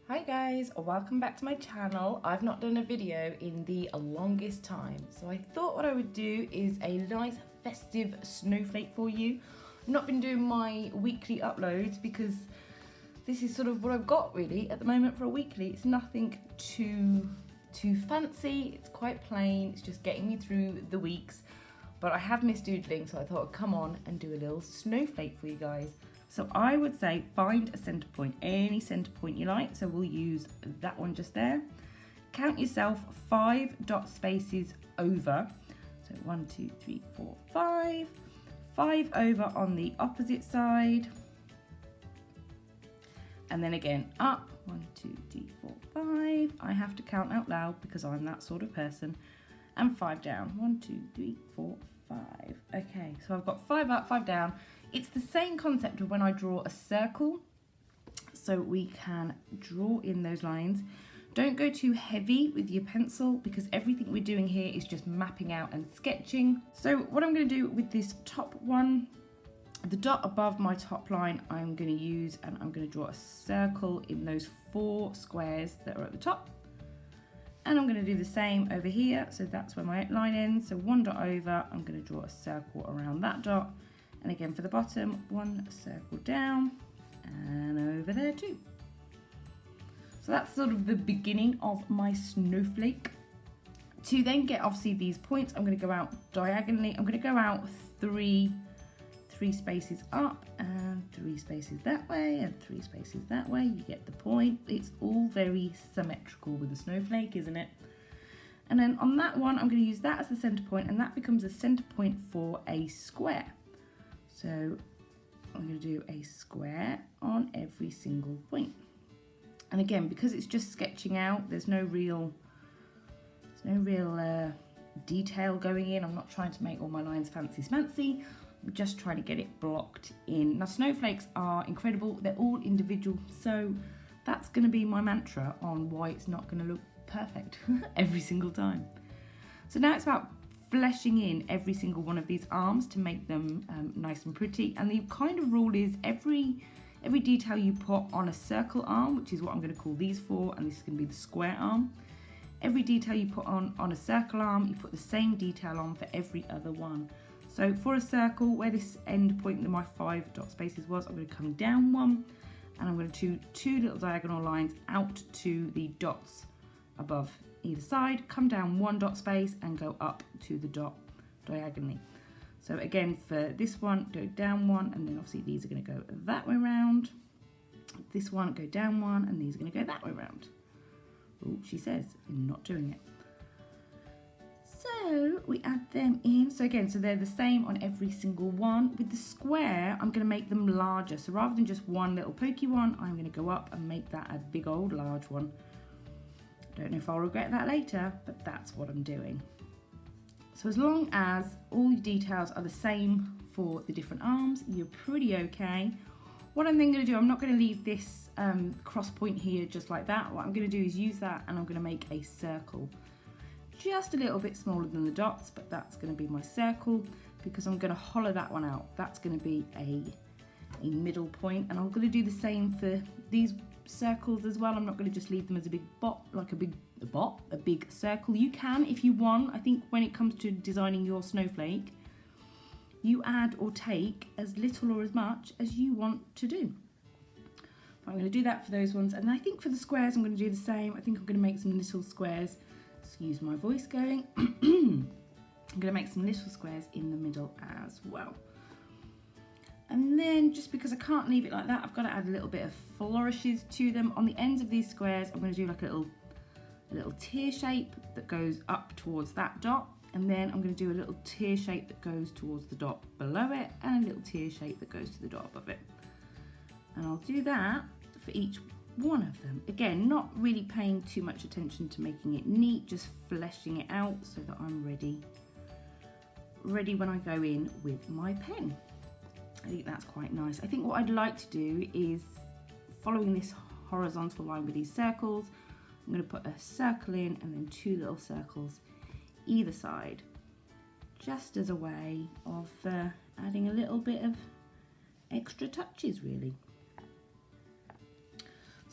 Hi guys, welcome back to my channel. I've not done a video in the longest time, so I thought what I would do is a nice festive snowflake for you. I've not been doing my weekly uploads because this is sort of what I've got really at the moment for a weekly. It's nothing too fancy, it's quite plain, it's just getting me through the weeks. But I have missed doodling, so I thought I'd come on and do a little snowflake for you guys. So I would say find a centre point, any centre point you like. So we'll use that one just there. Count yourself 5 dot spaces over. So 1, 2, 3, 4, 5. 5 over on the opposite side. And then again up, 1, 2, 3, 4, 5. I have to count out loud because I'm that sort of person. And 5 down, 1, 2, 3, 4, 5. Okay, so I've got 5 up, 5 down. It's the same concept of when I draw a circle, so we can draw in those lines. Don't go too heavy with your pencil because everything we're doing here is just mapping out and sketching. So what I'm going to do with this top one, the dot above my top line, I'm going to use, and I'm going to draw a circle in those 4 squares that are at the top. And I'm going to do the same over here, so that's where my line ends. So 1 dot over, I'm going to draw a circle around that dot. And again for the bottom, 1 circle down and over there too. So that's sort of the beginning of my snowflake. To then get obviously these points, I'm going to go out diagonally. I'm going to go out three spaces up and 3 spaces that way and 3 spaces that way. You get the point. It's all very symmetrical with a snowflake, isn't it? And then on that one, I'm going to use that as the center point, and that becomes a center point for a square. So I'm going to do a square on every single point. And again, because it's just sketching out, there's no real detail going in. I'm not trying to make all my lines fancy smancy. I'm just trying to get it blocked in. Now snowflakes are incredible. They're all individual. So that's going to be my mantra on why it's not going to look perfect every single time. So now it's about fleshing in every single one of these arms to make them nice and pretty. And the kind of rule is every detail you put on a circle arm, which is what I'm going to call these 4, and this is going to be the square arm. Every detail you put on a circle arm, you put the same detail on for every other one. So for a circle, where this end point that my 5 dot spaces was, I'm going to come down 1, and I'm going to do 2 little diagonal lines out to the dots above either side, come down 1 dot space and go up to the dot diagonally. So again for this one, go down 1, and then obviously these are going to go that way round. This one, go down 1, and these are going to go that way round. Oh, she says, I'm not doing it. So we add them in. So again, so they're the same on every single one. With the square, I'm going to make them larger. So rather than just one little pokey one, I'm going to go up and make that a big old large one. Don't know if I'll regret that later, but that's what I'm doing. So as long as all your details are the same for the different arms, you're pretty okay. What I'm then going to do, I'm not going to leave this cross point here just like that. What I'm going to do is use that, and I'm going to make a circle. Just a little bit smaller than the dots, but that's going to be my circle because I'm going to hollow that one out. That's going to be a middle point, and I'm going to do the same for these circles as well. I'm not going to just leave them as a big bot, like a big circle. You can if you want. I think when it comes to designing your snowflake, you add or take as little or as much as you want to do. But I'm going to do that for those ones, and I think for the squares I'm going to do the same. I think I'm going to make some little squares. Excuse my voice going. I'm going to make some little squares in the middle as well. And then just because I can't leave it like that, I've got to add a little bit of flourishes to them. On the ends of these squares, I'm going to do like a little tear shape that goes up towards that dot. And then I'm going to do a little tear shape that goes towards the dot below it, and a little tear shape that goes to the dot above it. And I'll do that for each one of them. Again, not really paying too much attention to making it neat, just fleshing it out so that I'm ready when I go in with my pen. I think that's quite nice. I think what I'd like to do is, following this horizontal line with these circles, I'm going to put a circle in and then 2 little circles either side, just as a way of adding a little bit of extra touches really.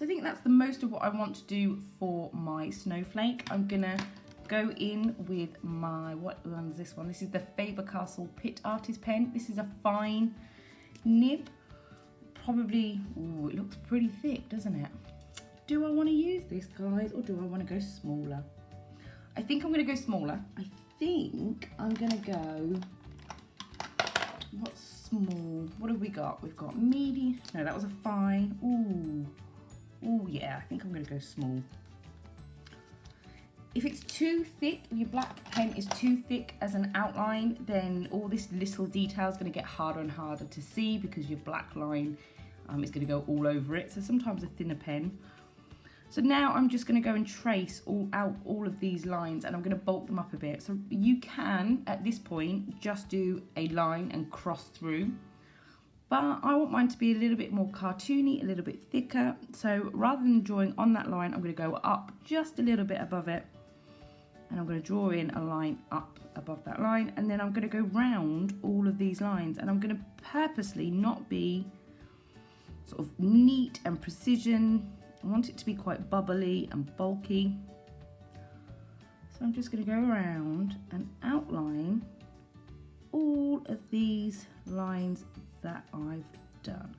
So I think that's the most of what I want to do for my snowflake. I'm gonna go in with my, what one is this one? This is the Faber Castell Pitt Artist Pen. This is a fine nib. Probably, ooh, it looks pretty thick, doesn't it? Do I want to use this, guys, or do I want to go smaller? I think I'm going to go smaller. I think I'm going to go, what's small? What have we got? We've got medium. No, that was a fine. Ooh, yeah, I think I'm going to go small. If it's too thick, if your black pen is too thick as an outline, then all this little detail is going to get harder and harder to see because your black line is going to go all over it. So sometimes a thinner pen. So now I'm just going to go and trace out all of these lines, and I'm going to bulk them up a bit. So you can, at this point, just do a line and cross through. But I want mine to be a little bit more cartoony, a little bit thicker. So rather than drawing on that line, I'm going to go up just a little bit above it. And I'm going to draw in a line up above that line, and then I'm going to go round all of these lines, and I'm going to purposely not be sort of neat and precision. I want it to be quite bubbly and bulky. So I'm just going to go around and outline all of these lines that I've done.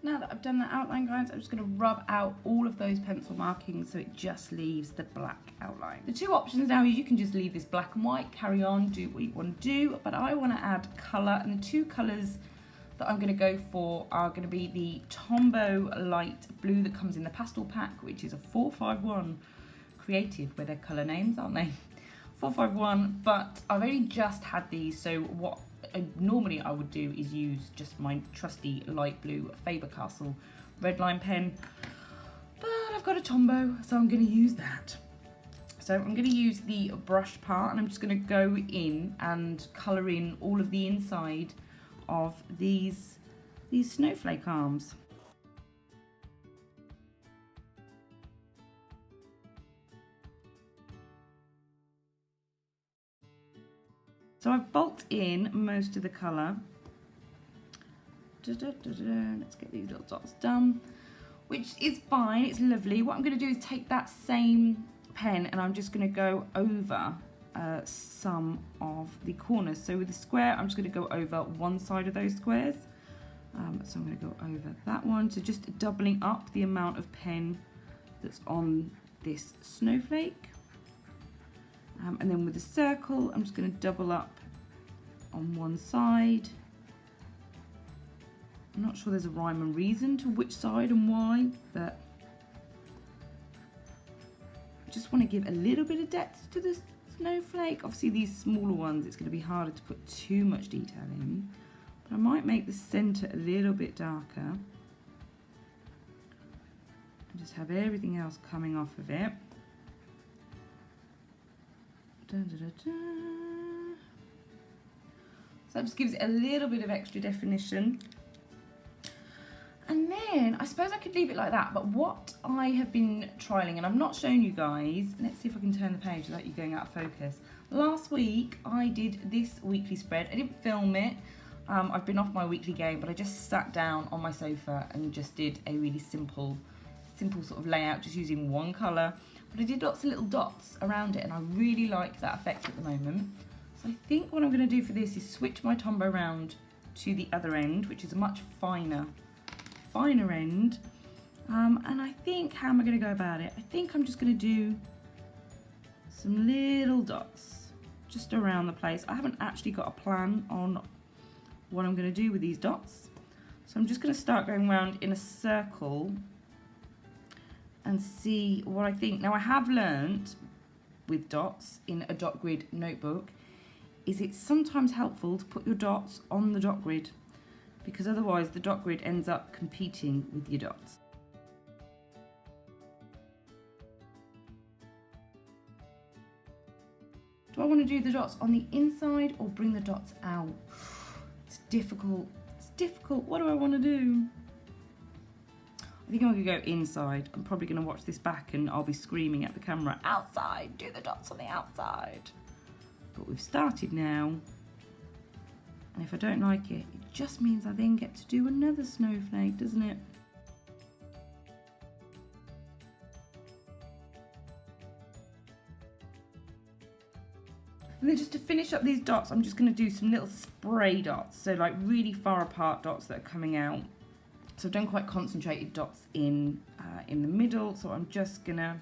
Now that I've done the outline, guys, I'm just going to rub out all of those pencil markings so it just leaves the black outline. The two options now is you can just leave this black and white, carry on, do what you want to do, but I want to add colour, and the two colours that I'm going to go for are going to be the Tombow light blue that comes in the pastel pack, which is a 451 creative, with their colour names, aren't they? 451, but I've only just had these, so what normally I would do is use just my trusty light blue Faber Castell red line pen, but I've got a Tombow, so I'm going to use that. So I'm going to use the brush part, and I'm just going to go in and colour in all of the inside of these snowflake arms. So I've bulked in most of the colour. Let's get these little dots done, which is fine, it's lovely. What I'm going to do is take that same pen and I'm just going to go over some of the corners. So with the square, I'm just going to go over one side of those squares. So I'm going to go over that one. So just doubling up the amount of pen that's on this snowflake. And then with the circle, I'm just going to double up on one side. I'm not sure there's a rhyme and reason to which side and why, but I just want to give a little bit of depth to the snowflake. Obviously these smaller ones, it's going to be harder to put too much detail in, but I might make the centre a little bit darker. And just have everything else coming off of it. Dun, dun, dun, dun. So that just gives it a little bit of extra definition. And then I suppose I could leave it like that, but what I have been trialling, and I've not shown you guys, let's see if I can turn the page without you going out of focus. Last week I did this weekly spread. I didn't film it. I've been off my weekly game, but I just sat down on my sofa and just did a really simple sort of layout, just using one colour. But I did lots of little dots around it, and I really like that effect at the moment. So I think what I'm going to do for this is switch my Tombow around to the other end, which is a much finer end. And I think, how am I going to go about it? I think I'm just going to do some little dots just around the place. I haven't actually got a plan on what I'm going to do with these dots. So I'm just going to start going around in a circle and see what I think. Now I have learnt with dots in a dot grid notebook is it's sometimes helpful to put your dots on the dot grid, because otherwise the dot grid ends up competing with your dots. Do I want to do the dots on the inside or bring the dots out? It's difficult. It's difficult. What do I want to do? I think I'm going to go inside. I'm probably going to watch this back and I'll be screaming at the camera, outside, do the dots on the outside. But we've started now. And if I don't like it, it just means I then get to do another snowflake, doesn't it? And then just to finish up these dots, I'm just going to do some little spray dots. So like really far apart dots that are coming out. So I've done quite concentrated dots in the middle. So I'm just going to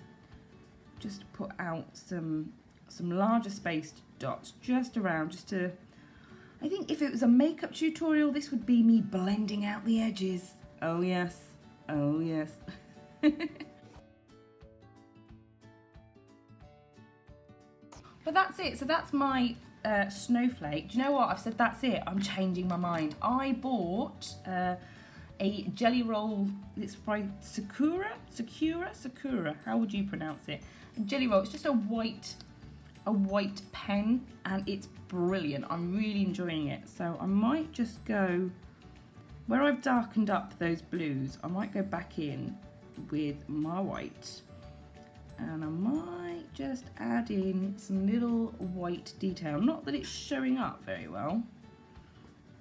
put out some larger spaced dots just around, just to, I think if it was a makeup tutorial, this would be me blending out the edges. Oh yes, oh yes. But that's it, so that's my snowflake. Do you know what, I've said that's it, I'm changing my mind. I bought a jelly roll, it's by Sakura, how would you pronounce it? A jelly roll, it's just a white pen and it's brilliant. I'm really enjoying it. So I might just go, where I've darkened up those blues, I might go back in with my white. And I might just add in some little white detail. Not that it's showing up very well.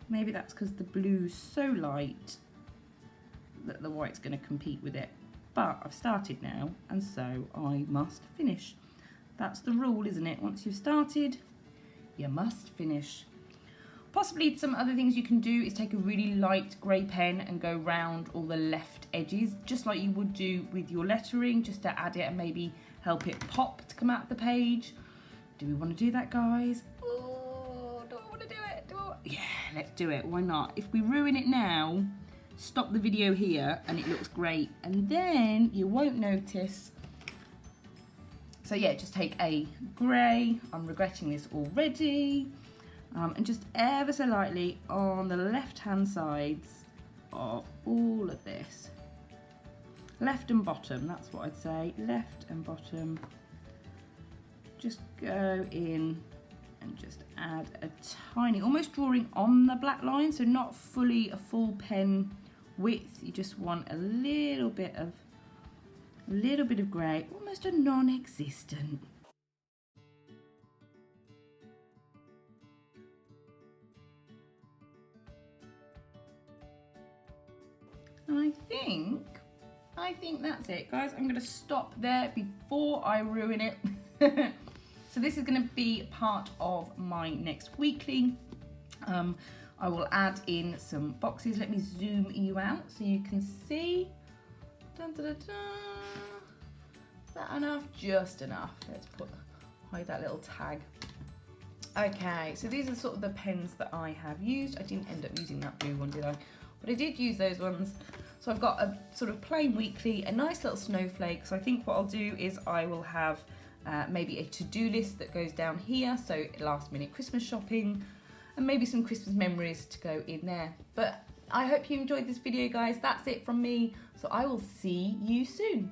Maybe that's because the blue's so light that the white's going to compete with it. But I've started now, and so I must finish. That's the rule, isn't it? Once you've started, you must finish. Possibly some other things you can do is take a really light grey pen and go round all the left edges, just like you would do with your lettering, just to add it and maybe help it pop to come out the page. Do we want to do that, guys? Oh, do I want to do it? Yeah, let's do it. Why not? If we ruin it now, stop the video here and it looks great, and then you won't notice. So yeah, just take a grey, I'm regretting this already, and just ever so lightly on the left hand sides of all of this. Left and bottom, that's what I'd say, left and bottom. Just go in and just add a tiny, almost drawing on the black line, so not fully a full pen width, you just want a little bit of grey, almost a non-existent. And I think that's it, guys. I'm going to stop there before I ruin it. So this is going to be part of my next weekly. I will add in some boxes. Let me zoom you out so you can see. Dun, dun, dun, dun. Is that enough? Just enough. Let's hide that little tag. Okay, so these are sort of the pens that I have used. I didn't end up using that blue one, did I? But I did use those ones. So I've got a sort of plain weekly, a nice little snowflake. So I think what I'll do is I will have maybe a to-do list that goes down here. So last minute Christmas shopping and maybe some Christmas memories to go in there. But I hope you enjoyed this video, guys. That's it from me. So I will see you soon.